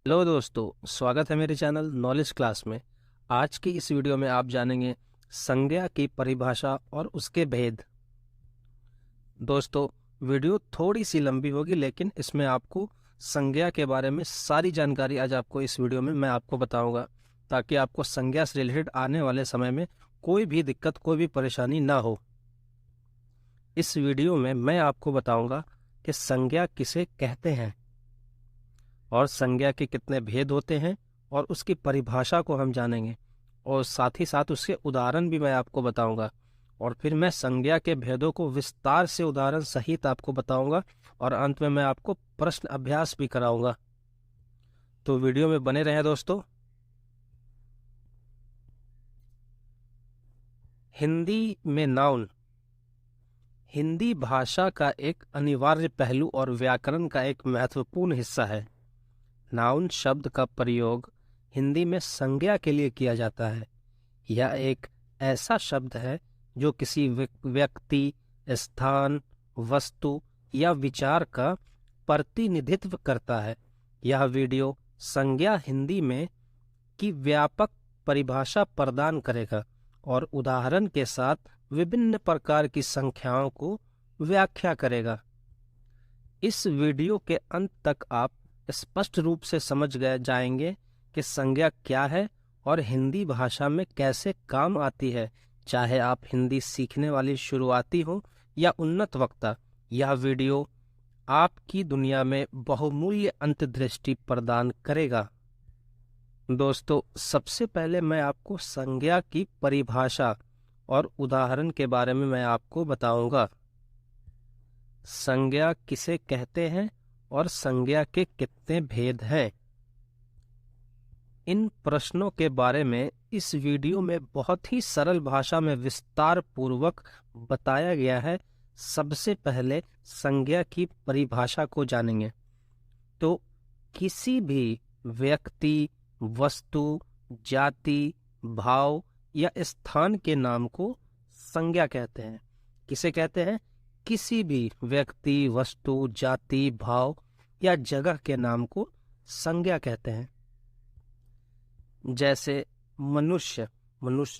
Hello दोस्तों, स्वागत है मेरे चैनल नॉलेज क्लास में। आज की इस वीडियो में आप जानेंगे संज्ञा की परिभाषा और उसके भेद। दोस्तों, वीडियो थोड़ी सी लंबी होगी, लेकिन इसमें आपको संज्ञा के बारे में सारी जानकारी आज आपको इस वीडियो में मैं आपको बताऊंगा, ताकि आपको संज्ञा से रिलेटेड आने वाले समय में कोई भी दिक्कत, कोई भी परेशानी ना हो। इस वीडियो में मैं आपको बताऊंगा कि संज्ञा किसे कहते हैं और संज्ञा के कितने भेद होते हैं, और उसकी परिभाषा को हम जानेंगे, और साथ ही साथ उसके उदाहरण भी मैं आपको बताऊंगा। और फिर मैं संज्ञा के भेदों को विस्तार से उदाहरण सहित आपको बताऊंगा, और अंत में मैं आपको प्रश्न अभ्यास भी कराऊंगा। तो वीडियो में बने रहें दोस्तों। हिंदी में नाउन हिंदी भाषा का एक अनिवार्य पहलू और व्याकरण का एक महत्वपूर्ण हिस्सा है। नाउन शब्द का प्रयोग हिंदी में संज्ञा के लिए किया जाता है। यह एक ऐसा शब्द है जो किसी व्यक्ति, स्थान, वस्तु या विचार का प्रतिनिधित्व करता है। यह वीडियो संज्ञा हिंदी में की व्यापक परिभाषा प्रदान करेगा और उदाहरण के साथ विभिन्न प्रकार की संख्याओं को व्याख्या करेगा। इस वीडियो के अंत तक आप स्पष्ट रूप से समझ गए जाएंगे कि संज्ञा क्या है और हिंदी भाषा में कैसे काम आती है। चाहे आप हिंदी सीखने वाली शुरुआती हो या उन्नत वक्ता, यह वीडियो आपकी दुनिया में बहुमूल्य अंतर्दृष्टि प्रदान करेगा। दोस्तों, सबसे पहले मैं आपको संज्ञा की परिभाषा और उदाहरण के बारे में मैं आपको बताऊंगा। संज्ञा किसे कहते हैं और संज्ञा के कितने भेद हैं, इन प्रश्नों के बारे में इस वीडियो में बहुत ही सरल भाषा में विस्तार पूर्वक बताया गया है। सबसे पहले संज्ञा की परिभाषा को जानेंगे। तो किसी भी व्यक्ति, वस्तु, जाति, भाव या स्थान के नाम को संज्ञा कहते हैं। किसे कहते हैं? किसी भी व्यक्ति, वस्तु, जाति, भाव या जगह के नाम को संज्ञा कहते हैं। जैसे मनुष्य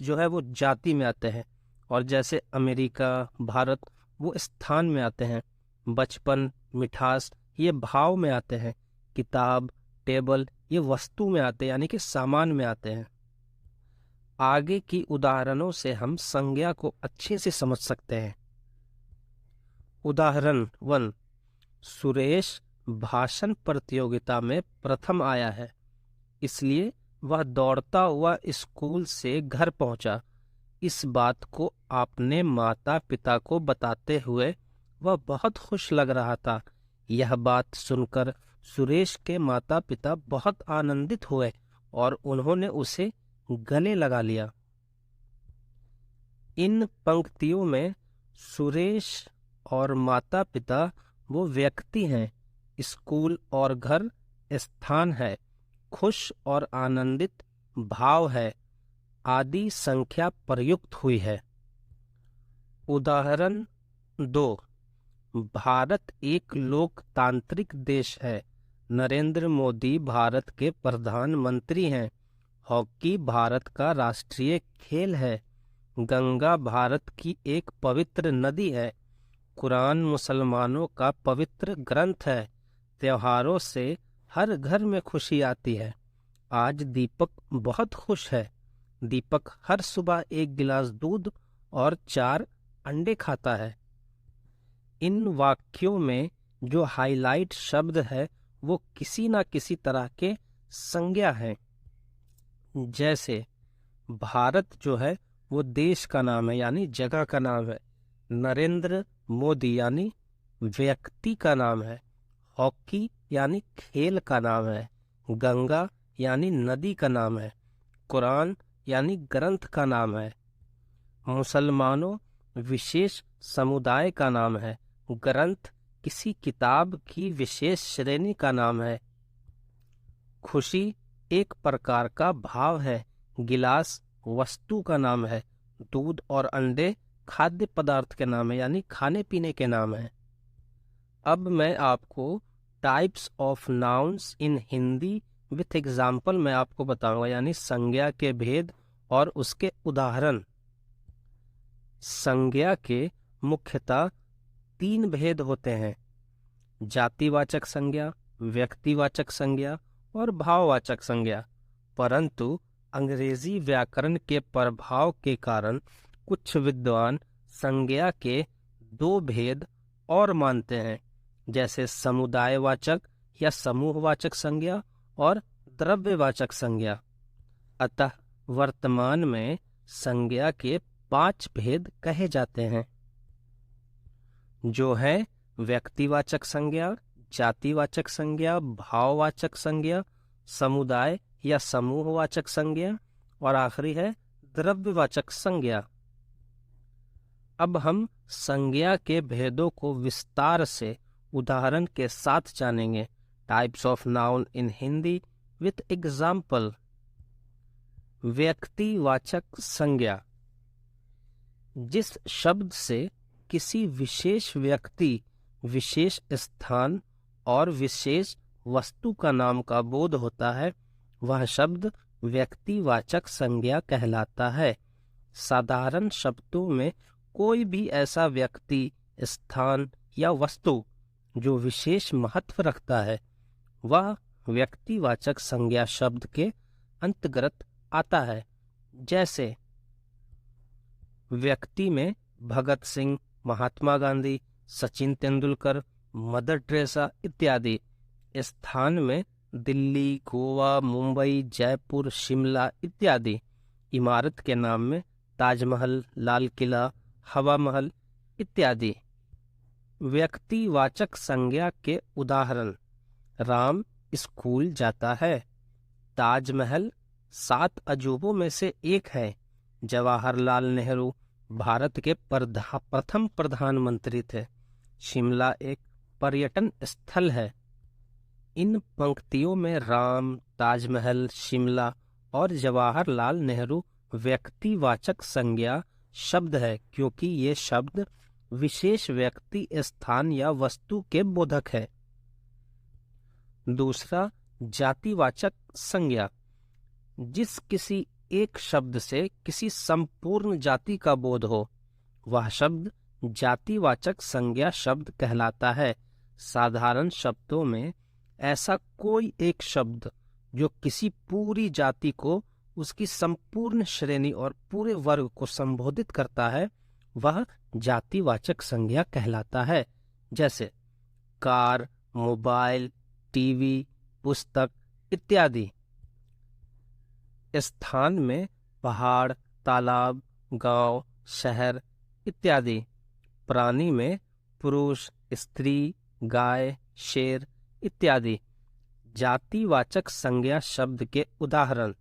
जो है वो जाति में आते हैं, और जैसे अमेरिका, भारत, वो स्थान में आते हैं। बचपन, मिठास, ये भाव में आते हैं। किताब, टेबल, ये वस्तु में आते हैं, यानी कि सामान में आते हैं। आगे की उदाहरणों से हम संज्ञा को अच्छे से समझ सकते हैं। उदाहरण 1, सुरेश भाषण प्रतियोगिता में प्रथम आया है, इसलिए वह दौड़ता हुआ स्कूल से घर पहुंचा। इस बात को अपने माता पिता को बताते हुए वह बहुत खुश लग रहा था। यह बात सुनकर सुरेश के माता पिता बहुत आनंदित हुए और उन्होंने उसे गले लगा लिया। इन पंक्तियों में सुरेश और माता पिता वो व्यक्ति हैं, स्कूल और घर स्थान है, खुश और आनंदित भाव है, आदि संख्या प्रयुक्त हुई है। उदाहरण 2, भारत एक लोकतांत्रिक देश है। नरेंद्र मोदी भारत के प्रधानमंत्री हैं। हॉकी भारत का राष्ट्रीय खेल है। गंगा भारत की एक पवित्र नदी है। कुरान मुसलमानों का पवित्र ग्रंथ है। त्योहारों से हर घर में खुशी आती है। आज दीपक बहुत खुश है। दीपक हर सुबह एक गिलास दूध और 4 अंडे खाता है। इन वाक्यों में जो हाईलाइट शब्द है वो किसी न किसी तरह के संज्ञा हैं। जैसे भारत जो है वो देश का नाम है, यानी जगह का नाम है। नरेंद्र मोदी यानी व्यक्ति का नाम है। हॉकी यानी खेल का नाम है। गंगा यानी नदी का नाम है। कुरान यानी ग्रंथ का नाम है। मुसलमानों विशेष समुदाय का नाम है। ग्रंथ किसी किताब की विशेष श्रेणी का नाम है। खुशी एक प्रकार का भाव है। गिलास वस्तु का नाम है। दूध और अंडे खाद्य पदार्थ के नाम है, यानी खाने पीने के नाम है। अब मैं आपको types of nouns in Hindi with example मैं आपको बताऊंगा, यानी संज्ञा के भेद और उसके उदाहरण। संज्ञा के मुख्यतः 3 भेद होते हैं: जातिवाचक संज्ञा, व्यक्तिवाचक संज्ञा और भाववाचक संज्ञा। परंतु अंग्रेजी व्याकरण के प्रभाव के कारण कुछ विद्वान संज्ञा के 2 भेद और मानते हैं, जैसे समुदायवाचक या समूहवाचक संज्ञा और द्रव्यवाचक संज्ञा। अतः वर्तमान में संज्ञा के 5 भेद कहे जाते हैं, जो है व्यक्तिवाचक संज्ञा, जातिवाचक संज्ञा, भाववाचक संज्ञा, समुदाय या समूहवाचक संज्ञा और आखिरी है द्रव्यवाचक संज्ञा। अब हम संज्ञा के भेदों को विस्तार से उदाहरण के साथ जानेंगे। Types of noun in Hindi with example. व्यक्तिवाचक संज्ञा, जिस शब्द से किसी विशेष व्यक्ति, विशेष स्थान और विशेष वस्तु का नाम का बोध होता है, वह शब्द व्यक्तिवाचक संज्ञा कहलाता है। साधारण शब्दों में कोई भी ऐसा व्यक्ति, स्थान या वस्तु जो विशेष महत्व रखता है, वह व्यक्तिवाचक संज्ञा शब्द के अंतर्गत आता है। जैसे व्यक्ति में भगत सिंह, महात्मा गांधी, सचिन तेंदुलकर, मदर टेरेसा इत्यादि। स्थान में दिल्ली, गोवा, मुंबई, जयपुर, शिमला इत्यादि। इमारत के नाम में ताजमहल, लाल किला, हवा महल इत्यादि। व्यक्तिवाचक संज्ञा के उदाहरण: राम स्कूल जाता है, ताजमहल 7 अजूबों में से एक है, जवाहरलाल नेहरू भारत के प्रथम प्रधानमंत्री थे, शिमला एक पर्यटन स्थल है। इन पंक्तियों में राम, ताजमहल, शिमला और जवाहरलाल नेहरू व्यक्तिवाचक संज्ञा शब्द है, क्योंकि ये शब्द विशेष व्यक्ति, स्थान या वस्तु के बोधक है। दूसरा, जातिवाचक संज्ञा, जिस किसी एक शब्द से किसी संपूर्ण जाति का बोध हो, वह शब्द जातिवाचक संज्ञा शब्द कहलाता है। साधारण शब्दों में ऐसा कोई एक शब्द जो किसी पूरी जाति को, उसकी संपूर्ण श्रेणी और पूरे वर्ग को संबोधित करता है, वह जातिवाचक संज्ञा कहलाता है। जैसे कार, मोबाइल, टीवी, पुस्तक इत्यादि। स्थान में पहाड़, तालाब, गांव, शहर इत्यादि। प्राणी में पुरुष, स्त्री, गाय, शेर इत्यादि। जातिवाचक संज्ञा शब्द के उदाहरण: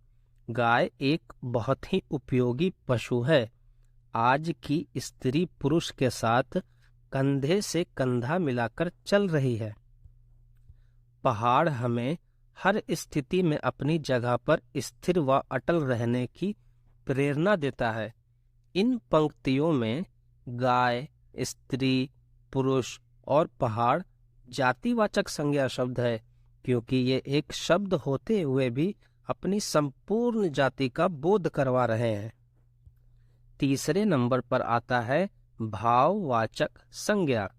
गाय एक बहुत ही उपयोगी पशु है, आज की स्त्री पुरुष के साथ कंधे से कंधा मिलाकर चल रही है। पहाड़ हमें हर स्थिति में अपनी जगह पर स्थिर व अटल रहने की प्रेरणा देता है। इन पंक्तियों में गाय, स्त्री, पुरुष और पहाड़ जातिवाचक संज्ञा शब्द है, क्योंकि ये एक शब्द होते हुए भी अपनी संपूर्ण जाति का बोध करवा रहे हैं। तीसरे नंबर पर आता है भाववाचक संज्ञा,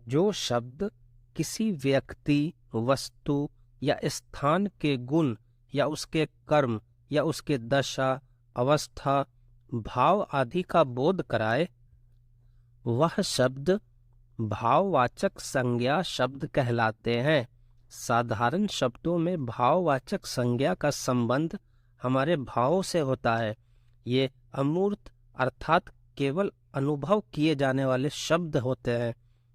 जो शब्द किसी व्यक्ति, वस्तु या स्थान के गुण या उसके कर्म या उसके दशा, अवस्था, भाव आदि का बोध कराए, वह शब्द भाववाचक संज्ञा शब्द कहलाते हैं। साधारण शब्दों में भाववाचक संज्ञा का संबंध हमारे भावों से होता है। ये अमूर्त अर्थात केवल अनुभव किए जाने वाले शब्द होते हैं।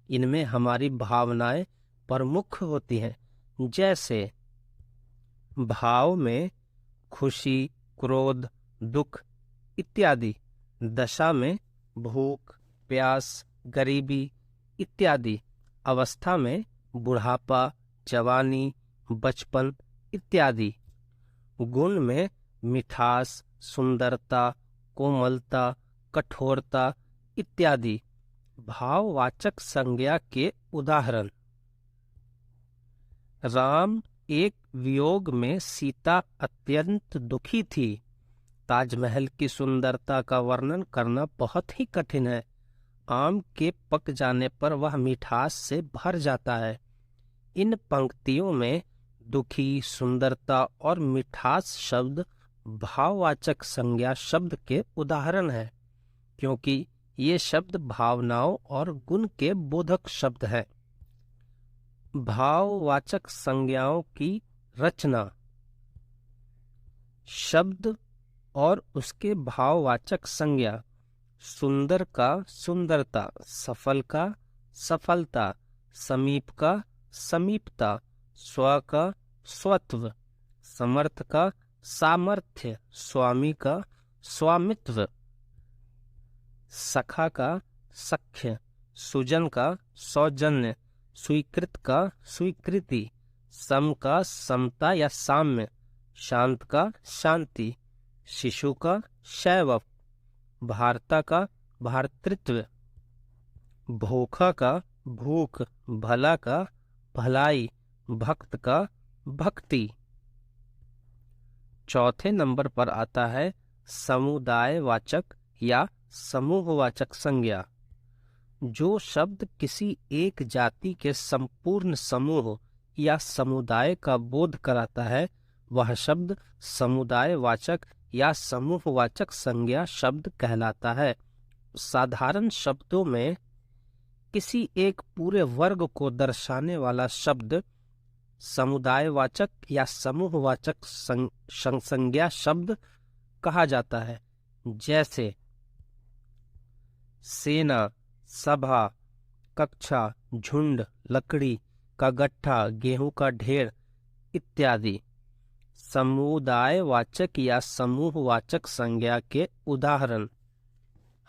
इनमें हमारी भावनाएं प्रमुख होती हैं। जैसे भाव में खुशी, क्रोध, दुख इत्यादि। दशा में भूख, प्यास, गरीबी इत्यादि। अवस्था में बुढ़ापा, जवानी, बचपन इत्यादि। गुण में मिठास, सुंदरता, कोमलता, कठोरता इत्यादि। भाववाचक संज्ञा के उदाहरण: राम एक वियोग में सीता अत्यंत दुखी थी। ताजमहल की सुंदरता का वर्णन करना बहुत ही कठिन है। आम के पक जाने पर वह मिठास से भर जाता है। इन पंक्तियों में दुखी, सुंदरता और मिठास शब्द भाववाचक संज्ञा शब्द के उदाहरण हैं, क्योंकि ये शब्द भावनाओं और गुण के बोधक शब्द हैं। भाववाचक संज्ञाओं की रचना। शब्द और उसके भाववाचक संज्ञा। सुंदर का सुंदरता, सफल का सफलता, समीप का समीपता, स्व का स्वत्व, समर्थ का सामर्थ्य, स्वामी का स्वामित्व, सखा का सख्य, सुजन का सौजन्य, स्वीकृत का स्वीकृति, सम का समता या साम्य, शांत का शांति, शिशु का शैव, भारता का भातृत्व, भोखा का भूख, भला का भलाई, भक्त का भक्ति। चौथे नंबर पर आता है समुदायवाचक या समूहवाचक संज्ञा। जो शब्द किसी एक जाति के संपूर्ण समूह या समुदाय का बोध कराता है, वह शब्द समुदायवाचक या समूहवाचक संज्ञा शब्द कहलाता है। साधारण शब्दों में किसी एक पूरे वर्ग को दर्शाने वाला शब्द समुदायवाचक या समूहवाचक संज्ञा शब्द कहा जाता है। जैसे सेना, सभा, कक्षा, झुंड, लकड़ी का गट्ठा, गेहूं का ढेर इत्यादि। समुदायवाचक या समूहवाचक संज्ञा के उदाहरण।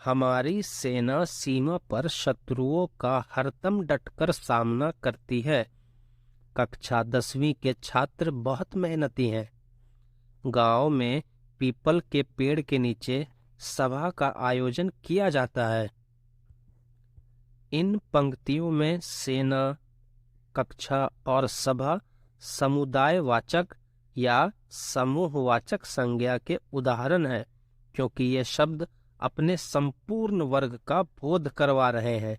हमारी सेना सीमा पर शत्रुओं का हरदम डटकर सामना करती है। कक्षा 10वीं के छात्र बहुत मेहनती हैं। गांव में पीपल के पेड़ के नीचे सभा का आयोजन किया जाता है। इन पंक्तियों में सेना, कक्षा और सभा समुदायवाचक या समूहवाचक संज्ञा के उदाहरण हैं, क्योंकि ये शब्द अपने संपूर्ण वर्ग का बोध करवा रहे हैं।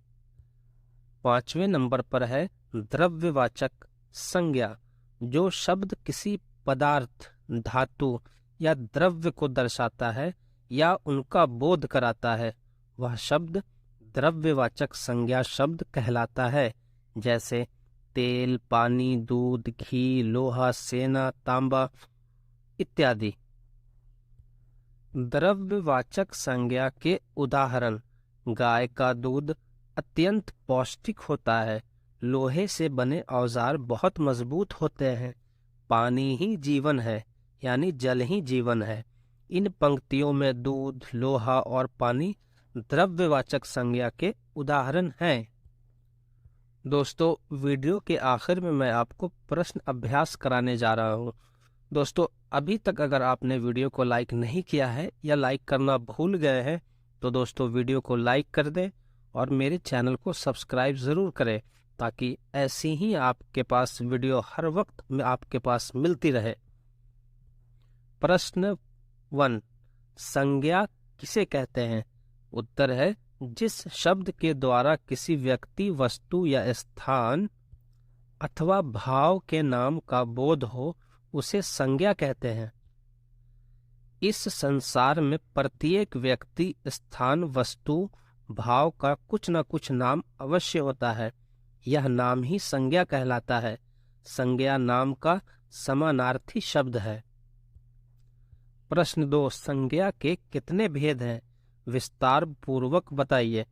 5वें नंबर पर है द्रव्यवाचक संज्ञा। जो शब्द किसी पदार्थ, धातु या द्रव्य को दर्शाता है या उनका बोध कराता है, वह शब्द द्रव्यवाचक संज्ञा शब्द कहलाता है। जैसे तेल, पानी, दूध, घी, लोहा, सेना, तांबा इत्यादि। द्रव्यवाचक संज्ञा के उदाहरण। गाय का दूध अत्यंत पौष्टिक होता है। लोहे से बने औजार बहुत मजबूत होते हैं। पानी ही जीवन है, यानी जल ही जीवन है। इन पंक्तियों में दूध, लोहा और पानी द्रव्यवाचक संज्ञा के उदाहरण हैं। दोस्तों, वीडियो के आखिर में मैं आपको प्रश्न अभ्यास कराने जा रहा हूँ। दोस्तों, अभी तक अगर आपने वीडियो को लाइक नहीं किया है या लाइक करना भूल गए हैं, तो दोस्तों वीडियो को लाइक कर दें और मेरे चैनल को सब्सक्राइब ज़रूर करें, ताकि ऐसी ही आपके पास वीडियो हर वक्त में आपके पास मिलती रहे। प्रश्न 1, संज्ञा किसे कहते हैं? उत्तर है, जिस शब्द के द्वारा किसी व्यक्ति, वस्तु या स्थान अथवा भाव के नाम का बोध हो, उसे संज्ञा कहते हैं। इस संसार में प्रत्येक व्यक्ति, स्थान, वस्तु, भाव का कुछ न कुछ नाम अवश्य होता है। यह नाम ही संज्ञा कहलाता है। संज्ञा नाम का समानार्थी शब्द है। प्रश्न 2, संज्ञा के कितने भेद हैं? विस्तार पूर्वक बताइए।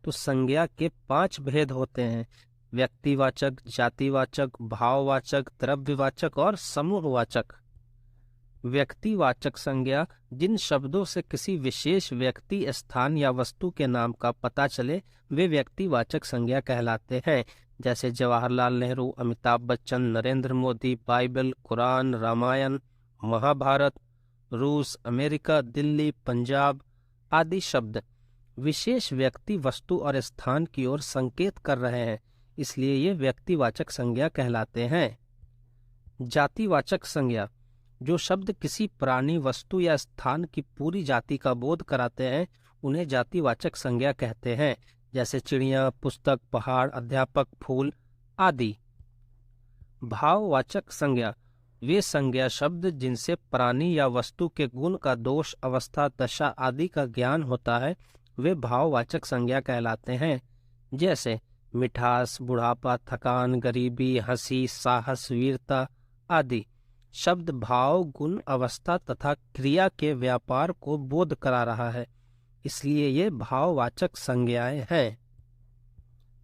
तो संज्ञा के 5 भेद होते हैं: व्यक्तिवाचक, जातिवाचक, भाववाचक, द्रव्यवाचक और समूहवाचक। व्यक्तिवाचक संज्ञा जिन शब्दों से किसी विशेष व्यक्ति, स्थान या वस्तु के नाम का पता चले, वे व्यक्तिवाचक संज्ञा कहलाते हैं। जैसे जवाहरलाल नेहरू, अमिताभ बच्चन, नरेंद्र मोदी, बाइबल, कुरान, रामायण, महाभारत, रूस, अमेरिका, दिल्ली, पंजाब आदि शब्द विशेष व्यक्ति, वस्तु और स्थान की ओर संकेत कर रहे हैं, इसलिए ये व्यक्तिवाचक संज्ञा कहलाते हैं। जातिवाचक संज्ञा, जो शब्द किसी प्राणी, वस्तु या स्थान की पूरी जाति का बोध कराते हैं उन्हें जातिवाचक संज्ञा कहते हैं, जैसे चिड़िया, पुस्तक, पहाड़, अध्यापक, फूल आदि। भाववाचक संज्ञा, वे संज्ञा शब्द जिनसे प्राणी या वस्तु के गुण का, दोष, अवस्था, दशा आदि का ज्ञान होता है वे भाववाचक संज्ञा कहलाते हैं, जैसे मिठास, बुढ़ापा, थकान, गरीबी, हंसी, साहस, वीरता आदि। शब्द भाव, गुण, अवस्था तथा क्रिया के व्यापार को बोध करा रहा है, इसलिए ये भाववाचक संज्ञाएं हैं।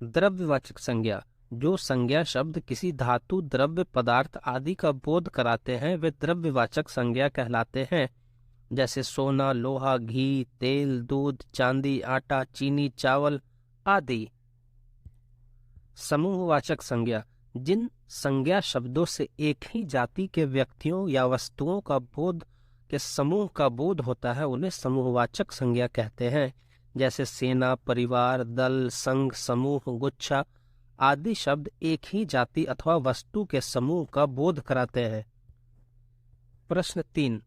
द्रव्यवाचक संज्ञा, जो संज्ञा शब्द किसी धातु, द्रव्य, पदार्थ आदि का बोध कराते हैं वे द्रव्यवाचक संज्ञा कहलाते हैं, जैसे सोना, लोहा, घी, तेल, दूध, चांदी, आटा, चीनी, चावल आदि। समूहवाचक संज्ञा, जिन संज्ञा शब्दों से एक ही जाति के व्यक्तियों या वस्तुओं का बोध के समूह का बोध होता है उन्हें समूहवाचक संज्ञा कहते हैं, जैसे सेना, परिवार, दल, संघ, समूह, गुच्छा आदि शब्द एक ही जाति अथवा वस्तु के समूह का बोध कराते हैं। प्रश्न 3,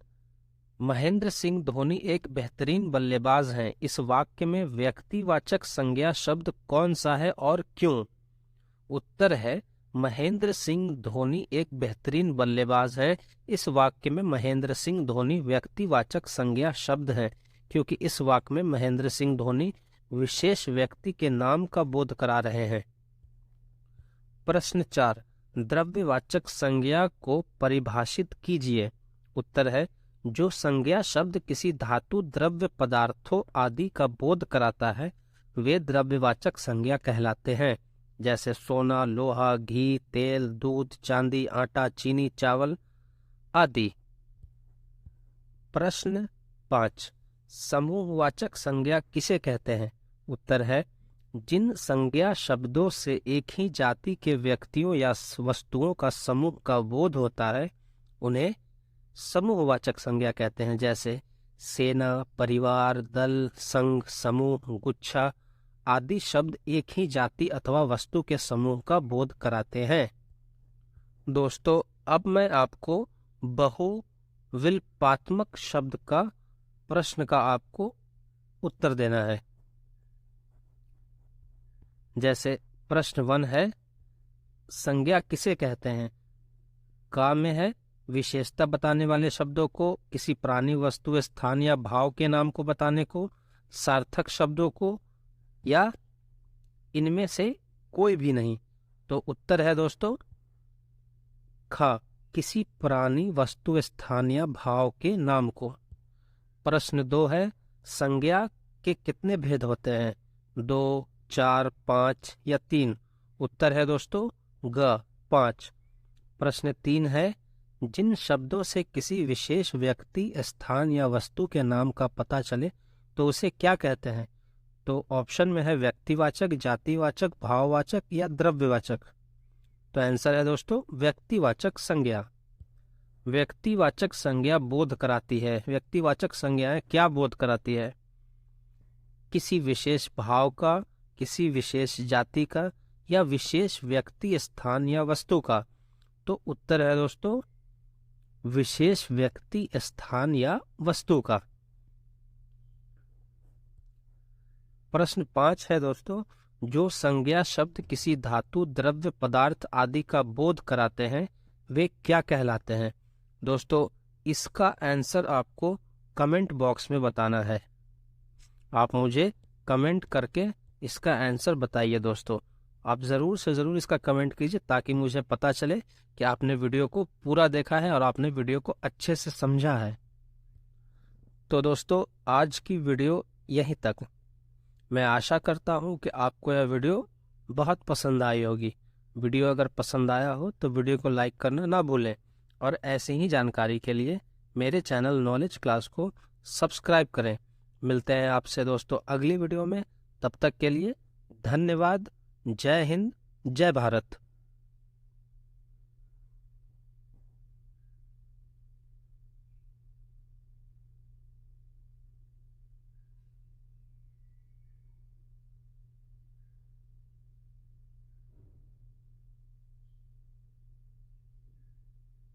महेंद्र सिंह धोनी एक बेहतरीन बल्लेबाज हैं, इस वाक्य में व्यक्तिवाचक संज्ञा शब्द कौन सा है और क्यों? उत्तर है महेंद्र सिंह धोनी एक बेहतरीन बल्लेबाज है। इस वाक्य में महेंद्र सिंह धोनी व्यक्तिवाचक संज्ञा शब्द है, क्योंकि इस वाक्य में महेंद्र सिंह धोनी विशेष व्यक्ति के नाम का बोध करा रहे हैं। प्रश्न 4, द्रव्यवाचक संज्ञा को परिभाषित कीजिए। उत्तर है जो संज्ञा शब्द किसी धातु, द्रव्य, पदार्थों आदि का बोध कराता है वे द्रव्यवाचक संज्ञा कहलाते हैं, जैसे सोना, लोहा, घी, तेल, दूध, चांदी, आटा, चीनी, चावल आदि। प्रश्न 5, समूहवाचक संज्ञा किसे कहते हैं? उत्तर है जिन संज्ञा शब्दों से एक ही जाति के व्यक्तियों या वस्तुओं का समूह का बोध होता है उन्हें समूहवाचक संज्ञा कहते हैं, जैसे सेना, परिवार, दल, संघ, समूह, गुच्छा आदि शब्द एक ही जाति अथवा वस्तु के समूह का बोध कराते हैं। दोस्तों, अब मैं आपको बहुविकल्पात्मक शब्द का प्रश्न का आपको उत्तर देना है। जैसे प्रश्न 1 है, संज्ञा किसे कहते हैं? का में है विशेषता बताने वाले शब्दों को, किसी प्राणी, वस्तु, स्थान या भाव के नाम को बताने को, सार्थक शब्दों को, या इनमें से कोई भी नहीं। तो उत्तर है दोस्तों ख, किसी प्राणी, वस्तु, स्थान या भाव के नाम को। प्रश्न 2 है, संज्ञा के कितने भेद होते हैं? 2, 4, 5 या 3? उत्तर है दोस्तों ग, 5। प्रश्न 3 है, जिन शब्दों से किसी विशेष व्यक्ति, स्थान या वस्तु के नाम का पता चले तो उसे क्या कहते हैं? तो ऑप्शन में है व्यक्तिवाचक, जातिवाचक, भाववाचक या द्रव्यवाचक। तो आंसर है दोस्तों व्यक्तिवाचक संज्ञा। व्यक्तिवाचक संज्ञा बोध कराती है। व्यक्तिवाचक संज्ञाएं क्या बोध कराती है? किसी विशेष भाव का, किसी विशेष जाति का या विशेष व्यक्ति, स्थान या वस्तु का। तो उत्तर है दोस्तों विशेष व्यक्ति, स्थान या वस्तु का। प्रश्न 5 है दोस्तों, जो संज्ञा शब्द किसी धातु, द्रव्य, पदार्थ आदि का बोध कराते हैं वे क्या कहलाते हैं? दोस्तों इसका आंसर आपको कमेंट बॉक्स में बताना है। आप मुझे कमेंट करके इसका आंसर बताइए। दोस्तों आप ज़रूर से ज़रूर इसका कमेंट कीजिए ताकि मुझे पता चले कि आपने वीडियो को पूरा देखा है और आपने वीडियो को अच्छे से समझा है। तो दोस्तों आज की वीडियो यहीं तक। मैं आशा करता हूं कि आपको यह वीडियो बहुत पसंद आई होगी। वीडियो अगर पसंद आया हो तो वीडियो को लाइक करना ना भूलें और ऐसी ही जानकारी के लिए मेरे चैनल नॉलेज क्लास को सब्सक्राइब करें। मिलते हैं आपसे दोस्तों अगली वीडियो में। तब तक के लिए धन्यवाद। जय हिंद, जय भारत।